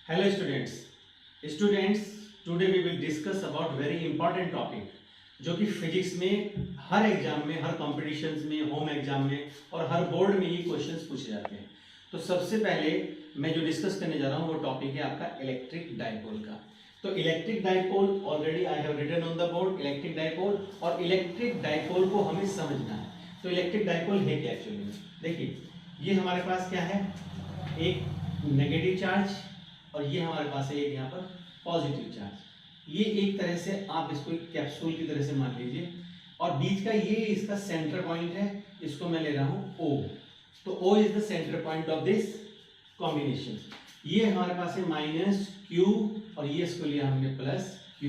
Hello students, today we will discuss about very important topic जो कि physics में हर exam में, हर कॉम्पिटिशन्स में, होम एग्जाम में और हर बोर्ड में ये क्वेश्चंस पूछे जाते हैं। तो सबसे पहले मैं जो डिस्कस करने जा रहा हूँ वो टॉपिक है आपका इलेक्ट्रिक डाइपोल का। तो electric dipole already I have written on the board electric dipole, और इलेक्ट्रिक डाइपोल को हमें समझना है। तो इलेक्ट्रिक डाइपोल है क्या एक्चुअली में? देखिए, ये हमारे पास क्या है, एक नेगेटिव चार्ज और ये हमारे पास है एक यहाँ पर पॉजिटिव चार्ज। ये एक तरह से आप इसको एक कैप्सूल की तरह से मान लीजिए, और बीच का ये इसका सेंटर पॉइंट है, इसको मैं ले रहा हूँ O। तो O is the centre point of this combination. ये हमारे पास है -Q और ये इसको लिया हमने +Q।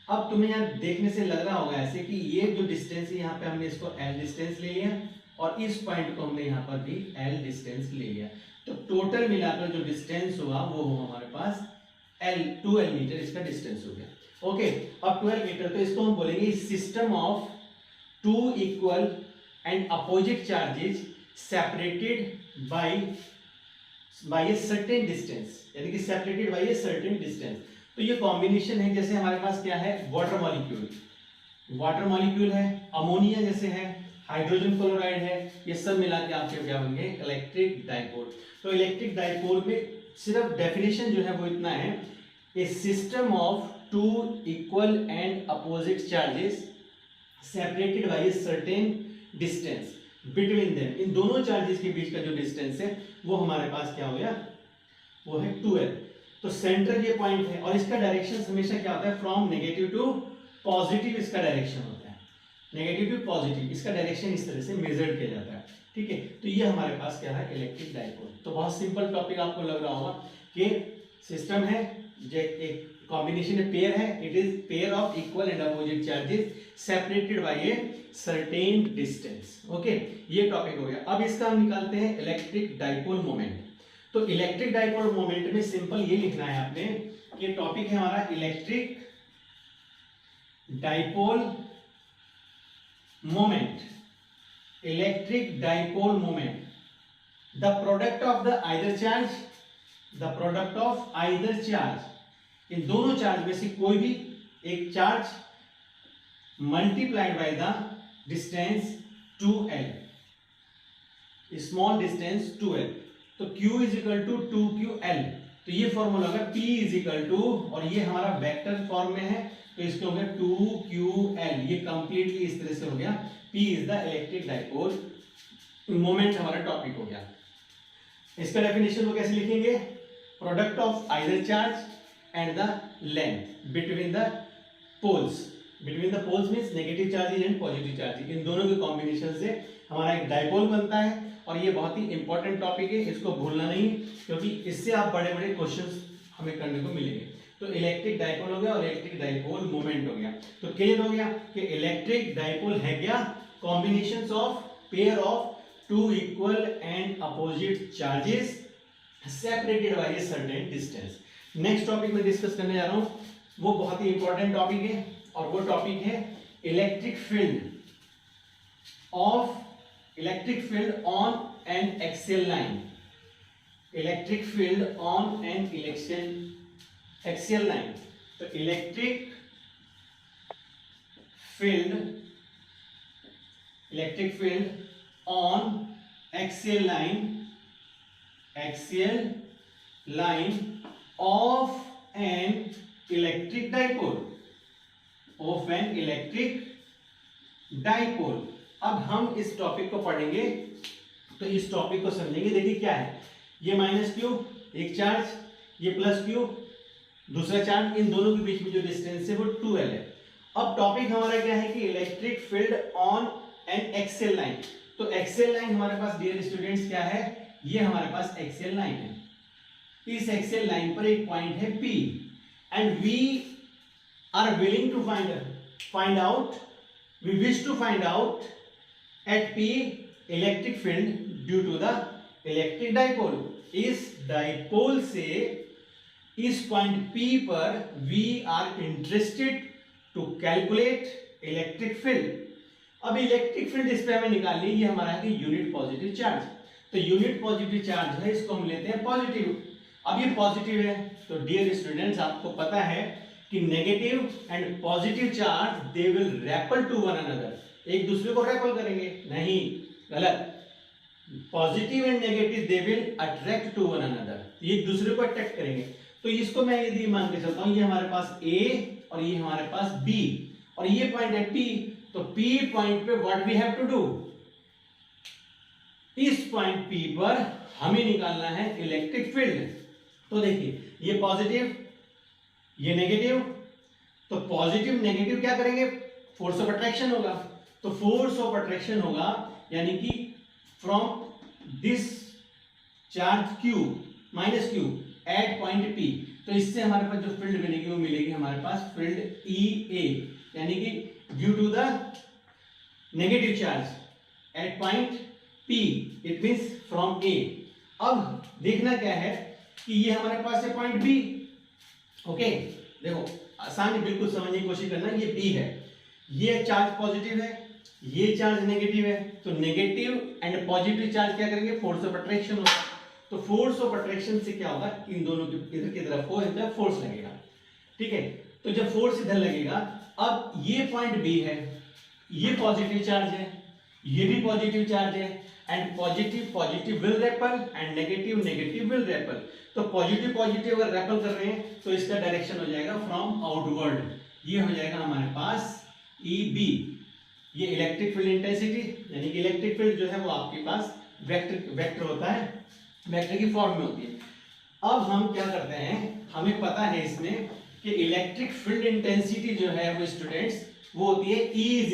अब तुम्हें यहाँ देखने से लग रहा होगा ऐसे कि ये जो डिस्टेंस है यहाँ पे हमने इसको L डिस्टेंस ले लिया और इस पॉइंट को हमने यहाँ पर भी L डिस्टेंस ले लिया। तो टोटल मिलाकर जो डिस्टेंस हुआ वो हमारे पास 12 मीटर इसका डिस्टेंस हो गया। ओके, अब 12 मीटर, तो इसको हम बोलेंगे system of two equal and opposite charges separated by a certain distance, यानी कि separated by a certain distance. तो ये कॉम्बिनेशन है, जैसे हमारे पास क्या है, वाटर मॉलिक्यूल है, अमोनिया जैसे है, हाइड्रोजन क्लोराइड है, ये सब मिला के आपके क्या बन गए, इलेक्ट्रिक डाइपोल। तो इलेक्ट्रिक डाइपोल में सिर्फ डेफिनेशन जो है वो इतना है, a system of two equal and opposite charges separated by a certain distance between them. इन दोनों चार्जेस के बीच का जो डिस्टेंस है वो हमारे पास क्या हो गया, वो है 12। तो सेंटर ये पॉइंट है और इसका डायरेक्शन हमेशा क्या होता है, फ्रॉम नेगेटिव टू पॉजिटिव इसका डायरेक्शन होता है, नेगेटिव टू पॉजिटिव इसका डायरेक्शन इस तरह से मेजर किया जाता है। ठीक है, तो ये हमारे पास क्या है, इलेक्ट्रिक डाइपोल। तो बहुत सिंपल टॉपिक आपको लग रहा होगा कि सिस्टम है, जो एक कॉम्बिनेशन है, पेयर है, it is pair of equal and opposite charges separated by a certain distance. Okay, ये टॉपिक हो गया। अब इसका हम निकालते हैं इलेक्ट्रिक डाइपोल मोमेंट। तो इलेक्ट्रिक डाइपोल मोमेंट में सिंपल ये लिखना है आपने कि टॉपिक है हमारा electric dipole moment. Electric dipole moment, the product of the either charge, the product of either charge, इन दोनों चार्ज में से कोई भी एक charge multiplied by the distance 2L, small distance 2L। तो Q is equal to 2QL। तो ये फॉर्मूला होगा P इज इक्वल टू, और ये हमारा वेक्टर फॉर्म में है तो इसके हो गया 2QL। ये कंप्लीटली इस तरह से हो गया, P is the electric dipole moment हमारा टॉपिक हो गया। इसका डेफिनेशन वो कैसे लिखेंगे, product of either charge and the length between the poles. Between the poles means negative charges and positive charges, इन दोनों के कॉम्बिनेशन से हमारा एक डाइपोल बनता है। और ये बहुत ही इंपॉर्टेंट टॉपिक है, इसको भूलना नहीं, क्योंकि इससे आप बड़े बड़े क्वेश्चंस हमें करने को मिलेंगे। तो इलेक्ट्रिक डाइपोल हो गया और इलेक्ट्रिक डाइपोल मोमेंट हो गया। तो क्लियर हो गया कि इलेक्ट्रिक डाइपोल है क्या, combinations of pair of two equal and opposite charges separated by a certain distance. Next topic में डिस्कस करने जा रहा हूं, वो बहुत ही इंपॉर्टेंट टॉपिक है, और वो टॉपिक है electric field on an axial line. Electric field on an axial line. तो electric field on axial line of an electric dipole. अब हम इस टॉपिक को पढ़ेंगे तो इस टॉपिक को समझेंगे। देखिए क्या है, ये -Q एक चार्ज, ये +Q दूसरा चार्ज, इन दोनों के बीच में जो डिस्टेंस है वो 2L है। अब टॉपिक हमारा क्या है कि electric field on an axial line. तो एक्सियल लाइन हमारे पास डियर स्टूडेंट्स क्या है, ये हमारे पास एक्सियल लाइन है। इस एक्सियल लाइन पर एक पॉइंट है P, and we are willing to wish to find out at P electric field due to the electric dipole। इस डाइपोल से इस पॉइंट P पर we are interested to calculate electric field। अब electric field इस पे हमें निकालनी है, ये हमारा है कि यूनिट पॉजिटिव चार्ज। तो यूनिट पॉजिटिव चार्ज है, इसको हम लेते हैं पॉजिटिव। अब ये पॉजिटिव है, तो डियर स्टूडेंट्स आपको पता है कि negative and positive charge they will repel to one another, एक दूसरे को रेपल करेंगे, नहीं, गलत। Positive and negative they will attract to one another, ये एक दूसरे को अट्रैक्ट करेंगे। तो इसको मैं यदि मान के चलता हूं, ये हमारे पास A और ये हमारे पास B और ये पॉइंट है P, तो P पॉइंट पे what we have to do, इस पॉइंट P पर हमें निकालना है इलेक्ट्रिक फील्ड। तो देखिए ये पॉजिटिव ये नेगेटिव, तो पॉजिटिव नेगेटिव क्या करेंगे, फोर्स ऑफ अट्रैक्शन होगा, तो फोर्स ऑफ अट्रैक्शन होगा यानी कि from this charge Q minus Q at point P, तो इससे हमारे पास जो फील्ड मिलेगी वो मिलेगी हमारे पास फील्ड EA, यानी कि due to the negative charge at point P, it means from A। अब देखना क्या है कि ये हमारे पास है पॉइंट B, ओके। देखो आसान है, बिल्कुल समझने की कोशिश करना, ये B है, ये चार्ज पॉजिटिव है, ये चार्ज नेगेटिव है, तो नेगेटिव एंड पॉजिटिव चार्ज क्या करेंगे, फोर्स ऑफ अट्रैक्शन होगा। तो फोर्स ऑफ अट्रैक्शन से क्या होगा, इन दोनों के इधर की तरफ फोर्स लगेगा, ठीक है। तो जब फोर्स इधर लगेगा, अब ये पॉइंट B है, ये पॉजिटिव चार्ज है, ये भी पॉजिटिव चार्ज है, and positive positive will REPL and negative negative will REPL. तो पॉजिटिव पॉजिटिव अगर रेपल कर रहे हैं तो इसका डायरेक्शन हो जाएगा फ्रॉम आउटवर्ड, ये हो जाएगा हमारे पास EB। ये इलेक्ट्रिक फील्ड इंटेंसिटी, यानी कि इलेक्ट्रिक फील्ड जो है वो आपके पास वेक्टर होता है, वेक्टर की फॉर्म में होती है। अब हम क्या करते हैं, हमें पता है इसमें कि इलेक्ट्रिक फील्ड इंटेंसिटी जो है वो स्टूडेंट्स वो होती है E is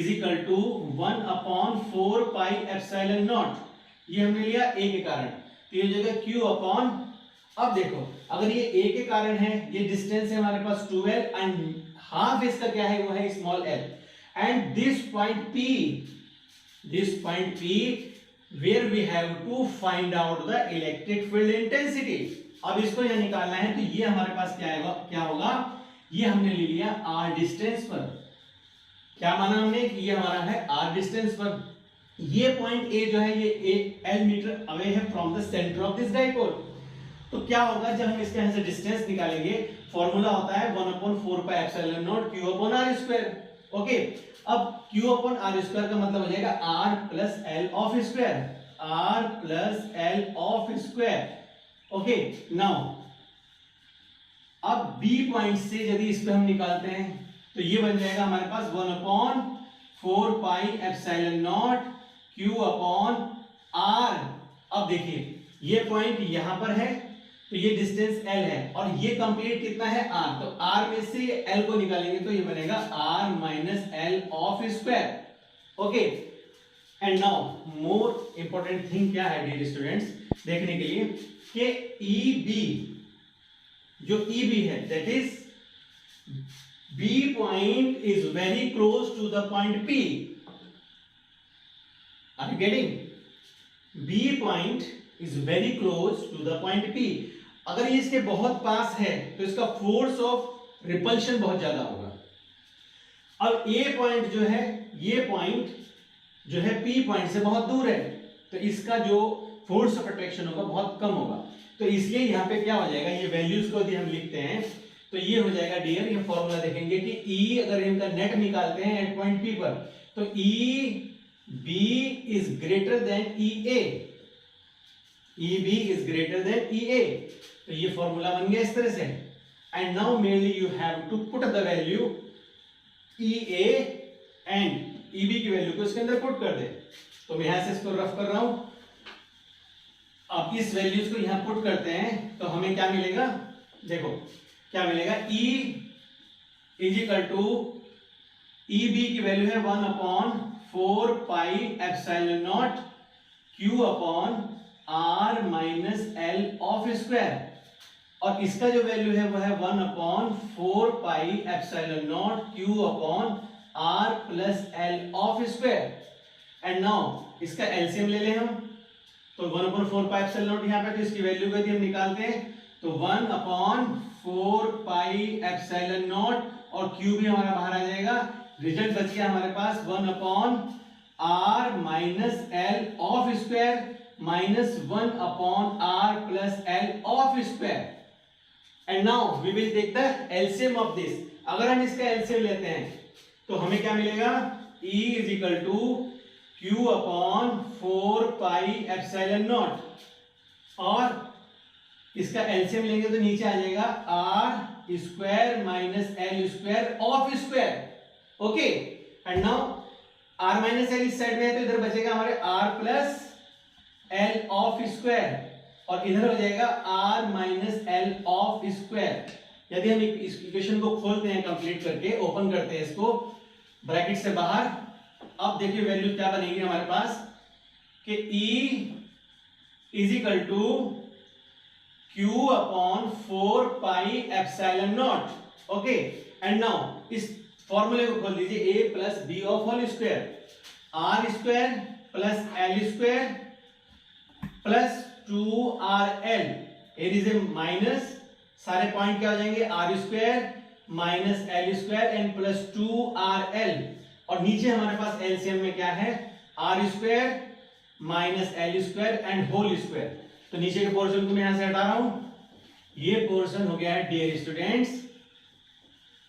equal to 1/4 pi epsilon naught, ये हमने लिया A के कारण, तो ये जगह Q अपॉन, अब देखो अगर ये A के कारण है, ये डिस्टेंस है हमारे पास 12 एंड हाफ इसका क्या है, वो है small l, and this point P where we have to find out the electric field intensity। अब इसको यह निकालना है, तो ये हमारे पास क्या होगा, ये हमने ले लिया r डिस्टेंस पर, क्या माना हमने कि ये हमारा है r डिस्टेंस पर, ये पॉइंट A जो है ये L मीटर अवे है from the centre of this dipole. तो क्या होगा जब हम इसके यहां से डिस्टेंस निकालेंगे, फॉर्मूला होता है 1/4 pi epsilon naught Q upon r square, okay. अब Q अपॉन r स्क्वायर का मतलब हो जाएगा r plus L of square, r plus L of square, okay. Now अब B पॉइंट से यदि इस पे हम निकालते हैं तो ये बन जाएगा हमारे पास 1/4 pi epsilon naught Q upon r। अब देखिए ये पॉइंट यहां पर है, तो ये डिस्टेंस L है और ये कंप्लीट कितना है R, तो R में से L को निकालेंगे तो ये बनेगा R minus L of square, okay. And now more important thing क्या है डियर स्टूडेंट्स देखने के लिए कि EB, जो EB है that is B point is very close to the point P, are you getting, B point is very close to the point P। अगर ये इसके बहुत पास है तो इसका फोर्स ऑफ रिपल्शन बहुत ज्यादा होगा। अब A पॉइंट जो है, ये पॉइंट जो है P पॉइंट से बहुत दूर है, तो इसका जो फोर्स ऑफ अट्रैक्शन होगा बहुत कम होगा। तो इसलिए यहाँ पे क्या हो जाएगा, ये वैल्यूज को यदि हम लिखते हैं तो ये हो जाएगा डियर, ये फॉर्मूला देखेंगे कि E अगर इनका नेट निकालते हैं एट पॉइंट P पर, तो EB is greater than EA, EB is greater than EA। तो ये फॉर्मूला बन गया इस तरह से। And now mainly you have to put the value EA and EB की वैल्यू को इसके अंदर पुट कर दे। तो मैं यहां से इसको रफ कर रहा हूं, अब इस वैल्यूज को यहां पुट करते हैं तो हमें क्या मिलेगा, देखो क्या मिलेगा, E is equal to EB की वैल्यू है 1/4 pi epsilon naught Q upon R minus L of square, और इसका जो वैल्यू है वो है 1/4 pi epsilon naught Q upon R plus L of square. And now इसका एलसीएम ले लें हम, तो 1/4 पाई एप्सिलॉन नॉट यहाँ पे, तो इसकी वैल्यू को यदि हम निकालते हैं तो 1/4 पाई एप्सिलॉन नॉट और Q भी हमारा बाहर आ जाएगा, रिजल्ट बच गया हमारे पास 1/R minus L of square -1/r plus l of square. And now we will take the LCM of this. अगर हम इसका LCM लेते हैं तो हमें क्या मिलेगा? E is equal to Q upon 4 pi epsilon naught, और इसका LCM लेंगे तो नीचे आ जाएगा r square minus l square of square. Okay, and now r minus l इस साइड में है तो इधर बचेगा हमारे r plus l of square, और इधर हो जाएगा r minus l of square. यदि हम इस इक्वेशन को खोलते हैं कंप्लीट करके, ओपन करते हैं इसको ब्रैकेट से बाहर, अब देखिए वैल्यू क्या बनेगी हमारे पास कि E is equal to Q upon 4 pi epsilon naught. Okay, and now इस फॉर्मूले को खोल दीजिए, a plus B of whole square, r square plus l square plus 2rl. here is a minus, सारे पॉइंट क्या हो जाएंगे, r square minus l square and plus 2rl, और नीचे हमारे पास एलसीएम में क्या है, r square minus l square and whole square. तो नीचे के पोर्शन को मैं यहां से हटा रहा हूं. ये पोर्शन हो गया है डियर स्टूडेंट्स.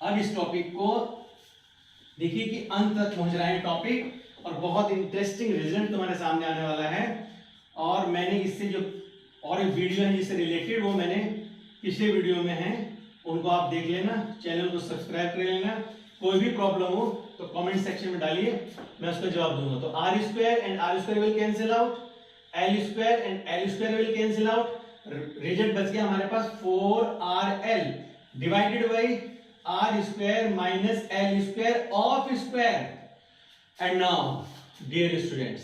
अब इस टॉपिक को देखिए कि अंत तक पहुंच रहा है टॉपिक, और बहुत इंटरेस्टिंग रिजल्ट तुम्हारे सामने आने वाला है. और मैंने इससे जो और वीडियो है जिससे रिलेटेड, वो मैंने पिछले वीडियो में है, उनको आप देख लेना, चैनल को सब्सक्राइब कर लेना. कोई भी प्रॉब्लम हो तो कमेंट सेक्शन में डालिए, मैं उसका जवाब दूंगा. तो R square and R square will cancel out, L square and L square will cancel out. Result बच गया हमारे पास 4rl divided by R square minus L square of square. And now dear students,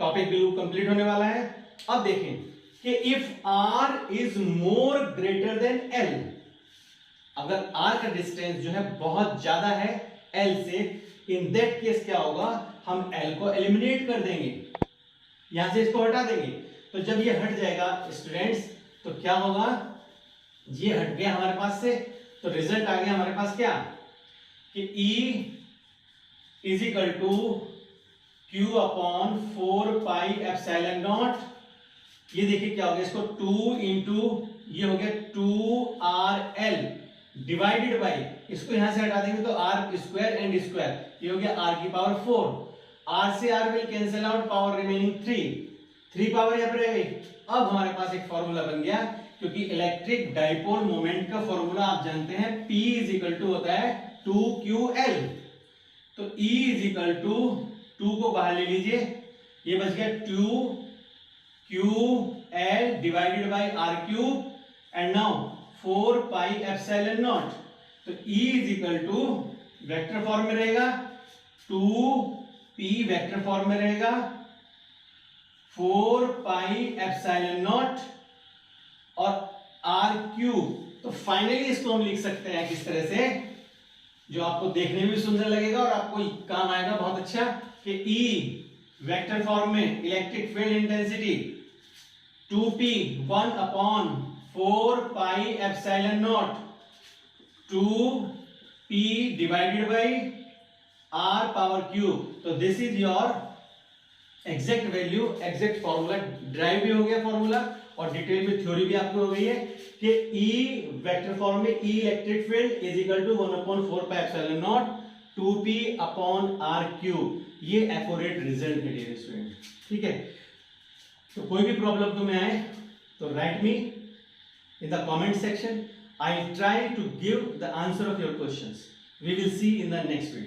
topic बिल्कुल complete होने वाला है. अब देखें कि इफ r is more greater than l, अगर r का डिस्टेंस जो है बहुत ज्यादा है l से, इन दैट केस क्या होगा, हम l को एलिमिनेट कर देंगे, यहां से इसको हटा देंगे. तो जब ये हट जाएगा स्टूडेंट्स तो क्या होगा, ये हट गया हमारे पास से, तो रिजल्ट आ गया हमारे पास क्या कि E is equal to Q upon 4 pi epsilon naught. ये देखिए क्या हो गया, इसको 2 इंटू ये हो गया 2rl डिवाइडेड बाई, इसको यहां से हटा देंगे तो r स्क्वायर एंड स्क्वायर, ये हो गया r की पावर 4. r से r will cancel out, power remaining 3 power यहां पर रह गई. अब हमारे पास एक फॉर्मूला बन गया, क्योंकि इलेक्ट्रिक डाइपोल मोमेंट का फॉर्मूला आप जानते हैं, P इज इक्वल टू होता है 2ql. तो E इज इक्वल टू 2 को बाहर ले लीजिए, ये बच गया 2ql divided by r cube, and now 4 pi epsilon naught. तो E is equal to vector form में रहेगा, 2p वेक्टर फॉर्म में रहेगा, 4 पाई एप्सिलॉन नॉट और r क्यूब. तो फाइनली इसको हम लिख सकते हैं किस तरह से, जो आपको देखने में भी सुंदर लगेगा और आपको काम आएगा बहुत अच्छा, कि E वेक्टर फॉर्म में electric field intensity 2p 1/4 pi epsilon not 2p divided by r power cube. तो this is your exact value, exact formula derive भी हो गया फॉर्मूला, और डिटेल में थ्योरी भी आपको हो गई है कि E वेक्टर फॉर्म में E electric field is equal to 1/4 pi epsilon not 2p upon r cube. ये एक्यूरेट रिजल्ट है डियर स्टूडेंट. ठीक है, तो कोई भी प्रॉब्लम तुम्हें आए तो write me in the comment section. I try to give the answer of your questions. We will see in the next video.